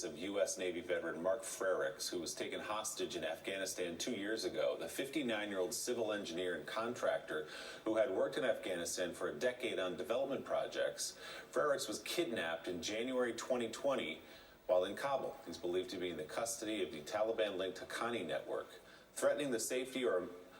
of U.S. Navy veteran Mark Frericks, who was taken hostage in Afghanistan 2 years ago. The 59-year-old civil engineer and contractor who had worked in Afghanistan for a decade on development projects. Frericks was kidnapped in January 2020 while in Kabul. He's believed to be in the custody of the Taliban-linked Haqqani network. Threatening the safety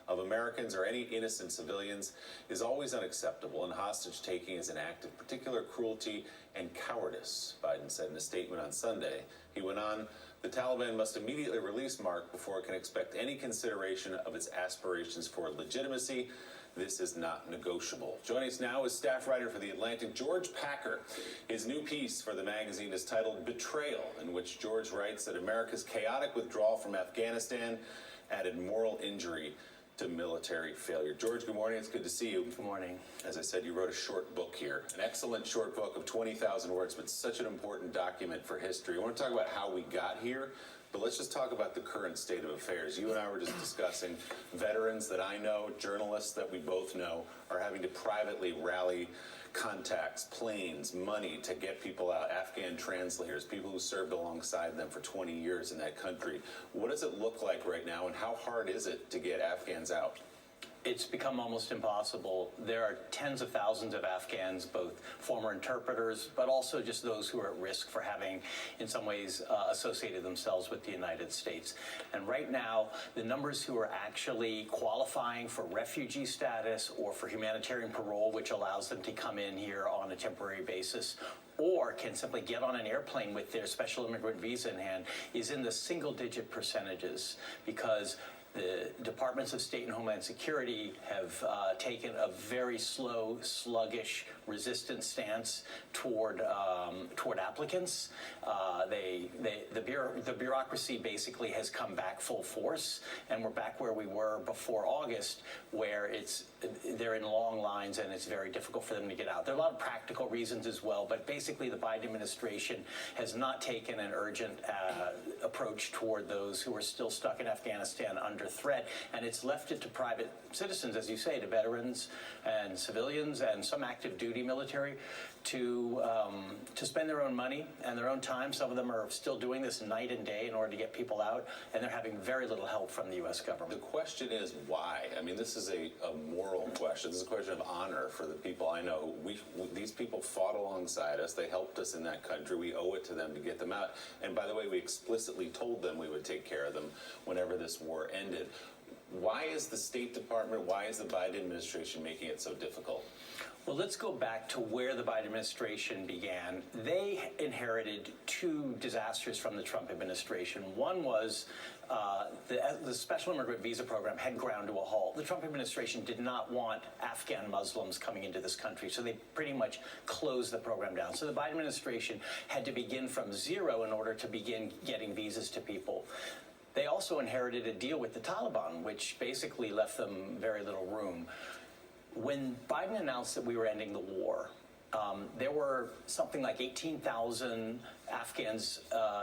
of Americans or any innocent civilians is always unacceptable, and hostage-taking is an act of particular cruelty and cowardice, Biden said in a statement on Sunday. He went on, the Taliban must immediately release Mark before it can expect any consideration of its aspirations for legitimacy. This is not negotiable. Joining us now is staff writer for The Atlantic, George Packer. His new piece for the magazine is titled Betrayal, in which George writes that America's chaotic withdrawal from Afghanistan added moral injury to military failure. George, good morning. It's good to see you. Good morning. As I said, you wrote a short book here, an excellent short book of 20,000 words, but such an important document for history. I want to talk about how we got here, but let's just talk about the current state of affairs. You and I were just discussing veterans that I know, journalists that we both know, are having to privately rally contacts, planes, money to get people out, Afghan translators, people who served alongside them for 20 years in that country. What does it look like right now, and how hard is it to get Afghans out? It's become almost impossible. There are tens of thousands of Afghans, both former interpreters, but also just those who are at risk for having, in some ways, associated themselves with the United States. And right now, the numbers who are actually qualifying for refugee status or for humanitarian parole, which allows them to come in here on a temporary basis, or can simply get on an airplane with their special immigrant visa in hand, is in the single-digit percentages, because the Departments of State and Homeland Security have taken a very slow, sluggish, resistant stance toward applicants. The bureaucracy basically has come back full force, and we're back where we were before August, where they're in long lines and it's very difficult for them to get out. There are a lot of practical reasons as well, but basically the Biden administration has not taken an urgent approach toward those who are still stuck in Afghanistan under threat, and it's left it to private citizens, as you say, to veterans and civilians and some active duty military to spend their own money and their own time. Some of them are still doing this night and day in order to get people out, and they're having very little help from the U.S. government. The question is why? I mean, this is a moral question. This is a question of honor for the people I know. These people fought alongside us. They helped us in that country. We owe it to them to get them out. And by the way, we explicitly told them we would take care of them whenever this war ended. Why is the State Department, why is the Biden administration making it so difficult? Well, let's go back to where the Biden administration began. They inherited two disasters from the Trump administration. One was the special immigrant visa program had ground to a halt. The Trump administration did not want Afghan Muslims coming into this country, so they pretty much closed the program down. So the Biden administration had to begin from zero in order to begin getting visas to people. They also inherited a deal with the Taliban, which basically left them very little room. When Biden announced that we were ending the war, there were something like 18,000 Afghans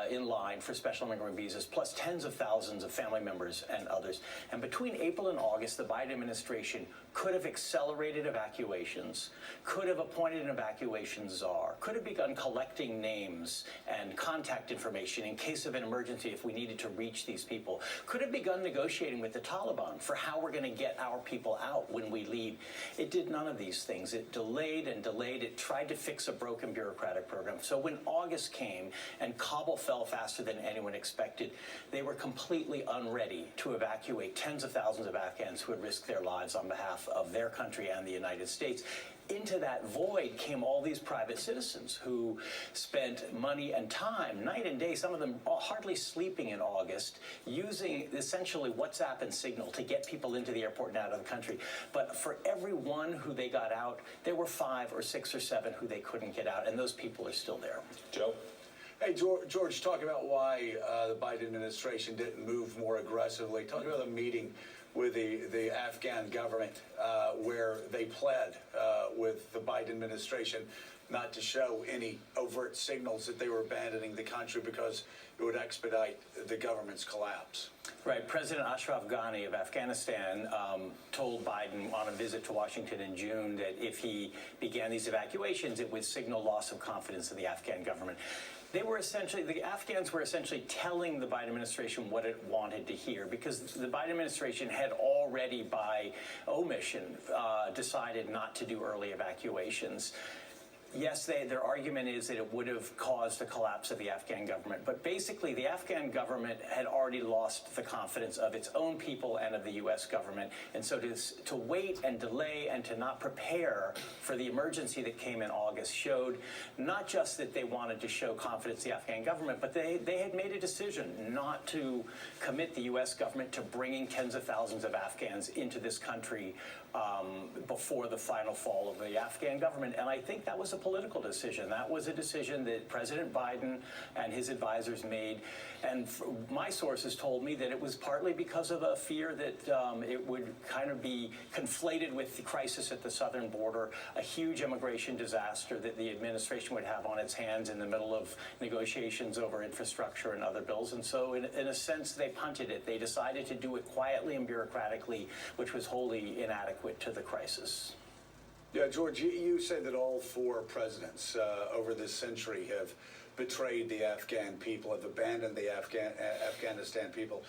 in line for special immigrant visas, plus tens of thousands of family members and others. And between April and August, the Biden administration could have accelerated evacuations, could have appointed an evacuation czar, could have begun collecting names and contact information in case of an emergency if we needed to reach these people, could have begun negotiating with the Taliban for how we're going to get our people out when we leave. It did none of these things. It delayed and delayed. It tried to fix a broken bureaucratic program. So when August came and Kabul fell faster than anyone expected, they were completely unready to evacuate tens of thousands of Afghans who had risked their lives on behalf of their country and the United States. Into that void came all these private citizens who spent money and time, night and day, some of them hardly sleeping in August, using essentially WhatsApp and Signal to get people into the airport and out of the country. But for every one who they got out, there were 5 or 6 or 7 who they couldn't get out, and those people are still there. Joe? Hey, George, talk about why the Biden administration didn't move more aggressively. Talk about the meeting with the Afghan government where they pled with the Biden administration not to show any overt signals that they were abandoning the country because it would expedite the government's collapse. Right. President Ashraf Ghani of Afghanistan told Biden on a visit to Washington in June that if he began these evacuations, it would signal loss of confidence in the Afghan government. The Afghans were essentially telling the Biden administration what it wanted to hear, because the Biden administration had already, by omission, decided not to do early evacuations. Yes, their argument is that it would have caused the collapse of the Afghan government. But basically, the Afghan government had already lost the confidence of its own people and of the U.S. government. And so to wait and delay and to not prepare for the emergency that came in August showed not just that they wanted to show confidence in the Afghan government, but they had made a decision not to commit the U.S. government to bringing tens of thousands of Afghans into this country before the final fall of the Afghan government. And I think that was a political decision. That was a decision that President Biden and his advisors made. And my sources told me that it was partly because of a fear that it would kind of be conflated with the crisis at the southern border, a huge immigration disaster that the administration would have on its hands in the middle of negotiations over infrastructure and other bills. And so in a sense, they punted it. They decided to do it quietly and bureaucratically, which was wholly inadequate to the crisis. Yeah, George, you say that all four presidents over this century have betrayed the Afghan people, have abandoned the Afghanistan people.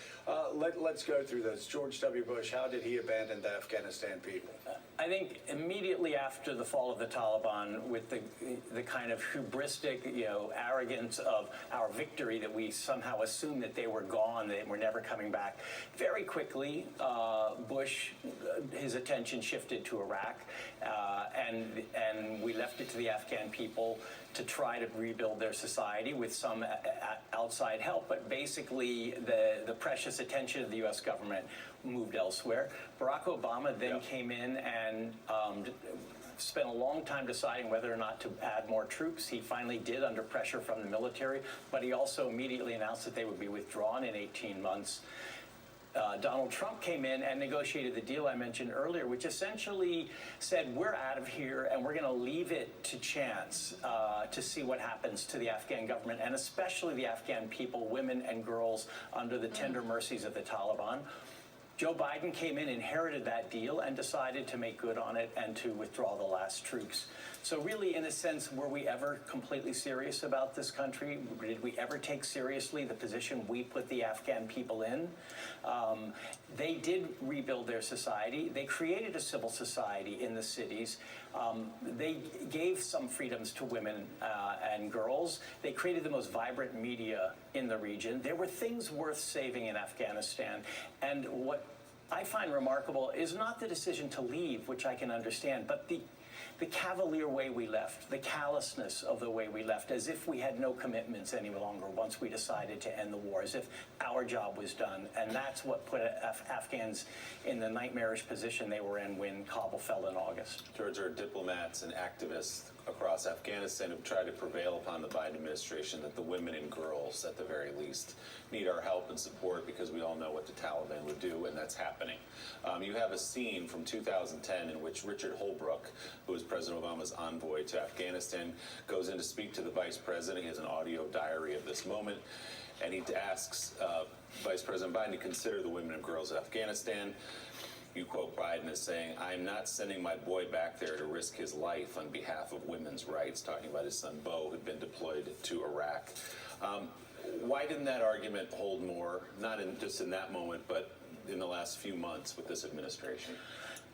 Let's go through this. George W. Bush, how did he abandon the Afghanistan people? I think immediately after the fall of the Taliban, with the kind of hubristic, arrogance of our victory, that we somehow assumed that they were gone, they were never coming back. Very quickly, Bush, his attention shifted to Iraq, and we left it to the Afghan people to try to rebuild their society with some outside help. But basically, the precious attention of the U.S. government moved elsewhere. Barack Obama then came in and spent a long time deciding whether or not to add more troops. He finally did under pressure from the military, but he also immediately announced that they would be withdrawn in 18 months. Donald Trump came in and negotiated the deal I mentioned earlier, which essentially said, we're out of here and we're going to leave it to chance to see what happens to the Afghan government, and especially the Afghan people, women and girls, under the tender mercies of the Taliban. Joe Biden came in, inherited that deal, and decided to make good on it and to withdraw the last troops. So really, in a sense, were we ever completely serious about this country? Did we ever take seriously the position we put the Afghan people in? They did rebuild their society. They created a civil society in the cities. They gave some freedoms to women and girls. They created the most vibrant media in the region. There were things worth saving in Afghanistan. And what I find remarkable is not the decision to leave, which I can understand, but the cavalier way we left, the callousness of the way we left, as if we had no commitments any longer once we decided to end the war, as if our job was done. And that's what put Afghans in the nightmarish position they were in when Kabul fell in August. George, there are diplomats and activists across Afghanistan who've tried to prevail upon the Biden administration that the women and girls, at the very least, need our help and support, because we all know what the Taliban would do, and that's happening. You have a scene from 2010 in which Richard Holbrooke, who was President Obama's envoy to Afghanistan, goes in to speak to the vice president. He has an audio diary of this moment, and he asks Vice President Biden to consider the women and girls of Afghanistan. You quote Biden as saying, "I'm not sending my boy back there to risk his life on behalf of women's rights," talking about his son Beau, who'd been deployed to Iraq. Why didn't that argument hold more, not just in that moment, but in the last few months with this administration?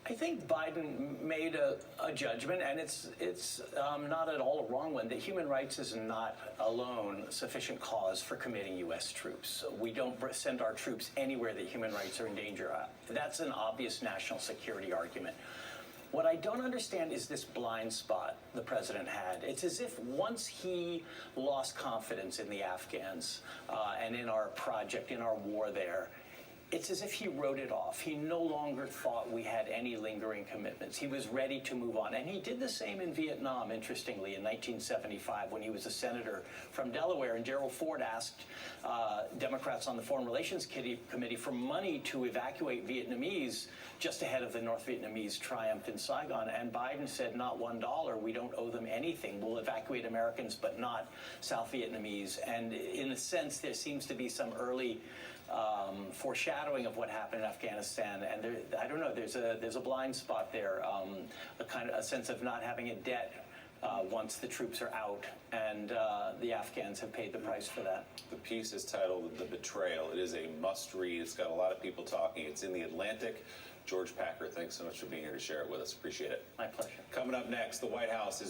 I think Biden made a judgment, and it's not at all a wrong one, that human rights is not alone sufficient cause for committing U.S. troops. We don't send our troops anywhere that human rights are in danger. That's an obvious national security argument. What I don't understand is this blind spot the president had. It's as if once he lost confidence in the Afghans and in our project, in our war there, it's as if he wrote it off. He no longer thought we had any lingering commitments. He was ready to move on. And he did the same in Vietnam, interestingly, in 1975, when he was a senator from Delaware. And Gerald Ford asked Democrats on the Foreign Relations Committee for money to evacuate Vietnamese just ahead of the North Vietnamese triumph in Saigon. And Biden said, not $1. We don't owe them anything. We'll evacuate Americans, but not South Vietnamese. And in a sense, there seems to be some early foreshadowing of what happened in Afghanistan, and I don't know. There's a blind spot there, a sense of not having a debt once the troops are out, and the Afghans have paid the price for that. The piece is titled The Betrayal. It is a must-read. It's got a lot of people talking. It's in The Atlantic. George Packer, thanks so much for being here to share it with us. Appreciate it. My pleasure. Coming up next, the White House is